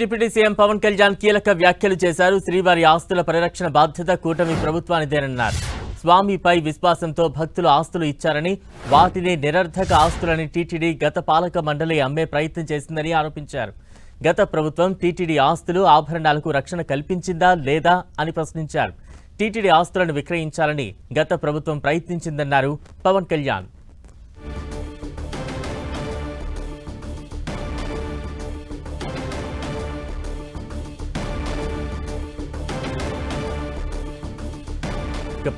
Deputy CM Pawan Kalyan కీలక వ్యాఖ్యలు చేశారు. శ్రీవారి ఆస్తుల పరిరక్షణ బాధ్యత కూటమి ప్రభుత్వానిదేనన్నారు. స్వామిపై విశ్వాసంతో భక్తులు ఆస్తులు ఇచ్చారని, వాటిని నిరర్థక ఆస్తులని టీటీడీ గత పాలక మండలి అమ్మే ప్రయత్నం చేసిందని ఆరోపించారు. గత ప్రభుత్వం టీటీడీ ఆస్తులు, ఆభరణాలకు రక్షణ కల్పించిందా లేదా అని ప్రశ్నించారు. టీటీడీ ఆస్తులను విక్రయించాలని గత ప్రభుత్వం ప్రయత్నించిందన్నారు పవన్ కళ్యాణ్.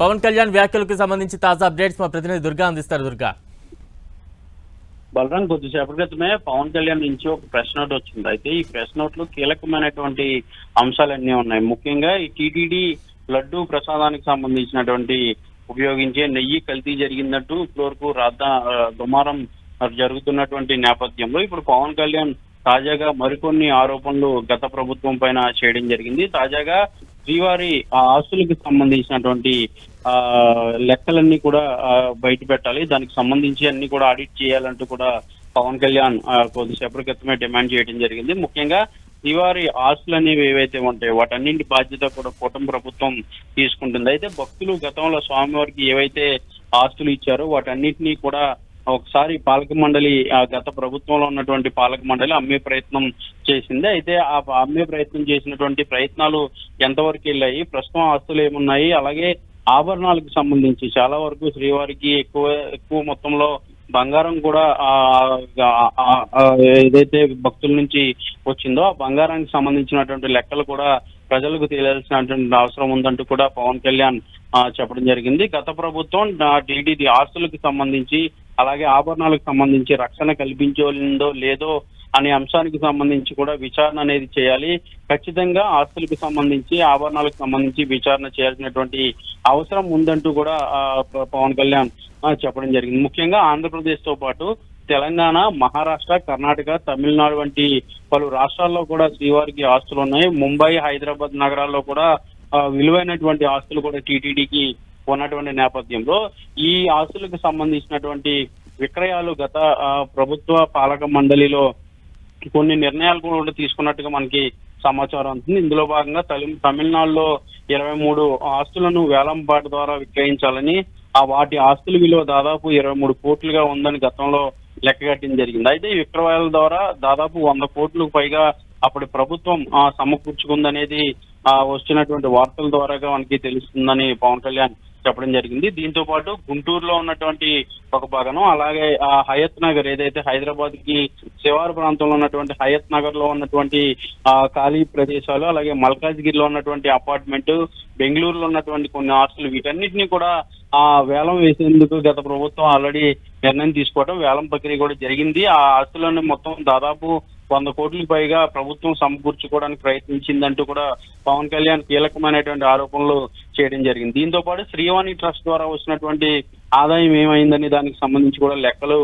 పవన్ కళ్యాణ్ వ్యాఖ్యలకు సంబంధించి తాజా అప్డేట్స్ మా ప్రతినిధి దుర్గా అందిస్తారు. దుర్గా, బలరాం కొద్దిసేపటి క్రితమే పవన్ కళ్యాణ్ నుంచి ఒక ప్రెస్ నోట్ వచ్చింది. అయితే ఈ ప్రెస్ నోట్ లో కీలకమైనటువంటి అంశాలన్నీ ఉన్నాయి. ముఖ్యంగా ఈ టీటీడీ లడ్డూ ప్రసాదానికి సంబంధించినటువంటి ఉపయోగించే నెయ్యి కల్తీ జరిగిందంటూ ఇప్పటివరకు దుమారం జరుగుతున్నటువంటి నేపథ్యంలో ఇప్పుడు పవన్ కళ్యాణ్ తాజాగా మరికొన్ని ఆరోపణలు గత ప్రభుత్వం పైన చేయడం జరిగింది. తాజాగా శ్రీవారి ఆస్తులకు సంబంధించినటువంటి లెక్కలన్నీ కూడా బయట పెట్టాలి, దానికి సంబంధించి అన్ని కూడా ఆడిట్ చేయాలంటూ కూడా పవన్ కళ్యాణ్ కొద్దిసేపటి క్రితమే డిమాండ్ చేయడం జరిగింది. ముఖ్యంగా శ్రీవారి ఆస్తులు అనేవి ఏవైతే ఉంటాయో వాటన్నింటి బాధ్యత కూడా కూటమి ప్రభుత్వం తీసుకుంటుంది. అయితే భక్తులు గతంలో స్వామివారికి ఏవైతే ఆస్తులు ఇచ్చారో వాటన్నిటినీ కూడా ఒకసారి పాలక మండలి, గత ప్రభుత్వంలో ఉన్నటువంటి పాలక మండలి అమ్మే ప్రయత్నం చేసింది. అయితే ఆ అమ్మే ప్రయత్నం చేసినటువంటి ప్రయత్నాలు ఎంతవరకు వెళ్ళాయి, ప్రస్తుతం ఆస్తులు ఏమున్నాయి, అలాగే ఆభరణాలకు సంబంధించి చాలా వరకు శ్రీవారికి ఎక్కువ మొత్తంలో బంగారం కూడా ఏదైతే భక్తుల నుంచి వచ్చిందో ఆ బంగారానికి సంబంధించినటువంటి లెక్కలు కూడా ప్రజలకు తెలియాల్సినటువంటి అవసరం ఉందంటూ కూడా పవన్ కళ్యాణ్ చెప్పడం జరిగింది. గత ప్రభుత్వం టీటీడీ ఆస్తులకు సంబంధించి అలాగే ఆభరణాలకు సంబంధించి రక్షణ కల్పించో లేదో అనే అంశానికి సంబంధించి కూడా విచారణ అనేది చేయాలి. ఖచ్చితంగా ఆస్తులకు సంబంధించి ఆభరణాలకు సంబంధించి విచారణ చేయాల్సినటువంటి అవసరం ఉందంటూ కూడా పవన్ కళ్యాణ్ చెప్పడం జరిగింది. ముఖ్యంగా ఆంధ్రప్రదేశ్ తో పాటు తెలంగాణ, మహారాష్ట్ర, కర్ణాటక, తమిళనాడు వంటి పలు రాష్ట్రాల్లో కూడా శ్రీవారికి ఆస్తులు ఉన్నాయి. ముంబై, హైదరాబాద్ నగరాల్లో కూడా విలువైనటువంటి ఆస్తులు కూడా టీటీడీకి ఉన్నటువంటి నేపథ్యంలో ఈ ఆస్తులకు సంబంధించినటువంటి విక్రయాలు గత ప్రభుత్వ పాలక మండలిలో కొన్ని నిర్ణయాలు కూడా తీసుకున్నట్టుగా మనకి సమాచారం ఉంటుంది. ఇందులో భాగంగా తమిళనాడులో 23 ఆస్తులను వేలంపాట ద్వారా విక్రయించాలని, వాటి ఆస్తుల విలువ దాదాపు 23 కోట్లుగా ఉందని గతంలో లెక్కగట్టడం జరిగింది. అయితే ఈ విక్రయాల ద్వారా దాదాపు 100 కోట్లకు పైగా అప్పటి ప్రభుత్వం సమకూర్చుకుందనేది వచ్చినటువంటి వార్తల ద్వారాగా మనకి తెలుస్తుందని పవన్ కళ్యాణ్ చెప్పడం జరిగింది. దీంతో పాటు గుంటూరులో ఉన్నటువంటి ఒక భాగం, అలాగే హయత్ నగర్ ఏదైతే హైదరాబాద్ కి శివారు ప్రాంతంలో ఉన్నటువంటి హయత్ నగర్ లో ఉన్నటువంటి ఖాళీ ప్రదేశాలు, అలాగే మల్కాజ్గిరిలో ఉన్నటువంటి అపార్ట్మెంట్, బెంగళూరులో ఉన్నటువంటి కొన్ని ఆస్తులు, వీటన్నిటిని కూడా వేలం వేసేందుకు గత ప్రభుత్వం ఆల్రెడీ నిర్ణయం తీసుకోవడం, వేలం ప్రక్రియ కూడా జరిగింది. ఆ ఆస్తులను మొత్తం దాదాపు 100 కోట్లకు పైగా ప్రభుత్వం సమకూర్చుకోవడానికి ప్రయత్నించిందంటూ కూడా పవన్ కళ్యాణ్ కీలకమైనటువంటి ఆరోపణలు చేయడం జరిగింది. దీంతో పాటు శ్రీవాణి ట్రస్ట్ ద్వారా వచ్చినటువంటి ఆదాయం ఏమైందని దానికి సంబంధించి కూడా లెక్కలు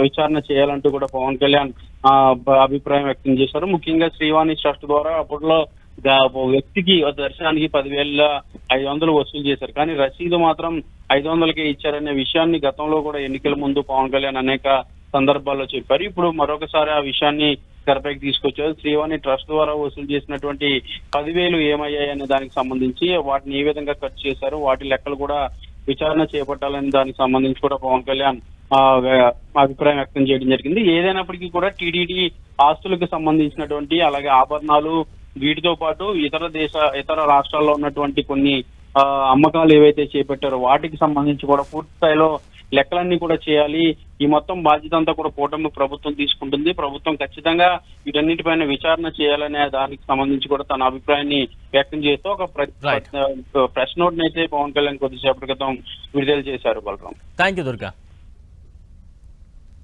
విచారణ చేయాలంటూ కూడా పవన్ కళ్యాణ్ అభిప్రాయం వ్యక్తం చేశారు. ముఖ్యంగా శ్రీవాణి ట్రస్ట్ ద్వారా అప్పట్లో వ్యక్తికి దర్శనానికి 10,500 వసూలు చేశారు, కానీ రసీదు మాత్రం 500కే ఇచ్చారనే విషయాన్ని గతంలో కూడా ఎన్నికల ముందు పవన్ కళ్యాణ్ అనేక సందర్భాల్లో చెప్పారు. ఇప్పుడు మరొకసారి ఆ విషయాన్ని తెరపైకి తీసుకొచ్చారు. శ్రీవాణి ట్రస్ట్ ద్వారా వసూలు చేసినటువంటి 10,000 ఏమయ్యాయి అనే దానికి సంబంధించి, వాటిని ఏ విధంగా ఖర్చు చేశారు, వాటి లెక్కలు కూడా విచారణ చేపట్టాలని దానికి సంబంధించి కూడా పవన్ కళ్యాణ్ అభిప్రాయం వ్యక్తం చేయడం జరిగింది. ఏదైనప్పటికీ కూడా టీటీడీ ఆస్తులకు సంబంధించినటువంటి అలాగే ఆభరణాలు, వీటితో పాటు ఇతర రాష్ట్రాల్లో ఉన్నటువంటి కొన్ని అమ్మకాలు ఏవైతే చేపట్టారో వాటికి సంబంధించి కూడా పూర్తి స్థాయిలో లెక్కలన్నీ కూడా చేయాలి. ఈ మొత్తం బాధ్యత అంతా కూడా కూటమి ప్రభుత్వం తీసుకుంటుంది. ప్రభుత్వం ఖచ్చితంగా వీటన్నిటిపైన విచారణ చేయాలనే దానికి సంబంధించి కూడా తన అభిప్రాయాన్ని వ్యక్తం చేస్తూ ఒక ప్రెస్ నోట్ అయితే పవన్ కళ్యాణ్ కొద్దిసేపటి క్రితం విడుదల చేశారు. Balaram, thank you Durga.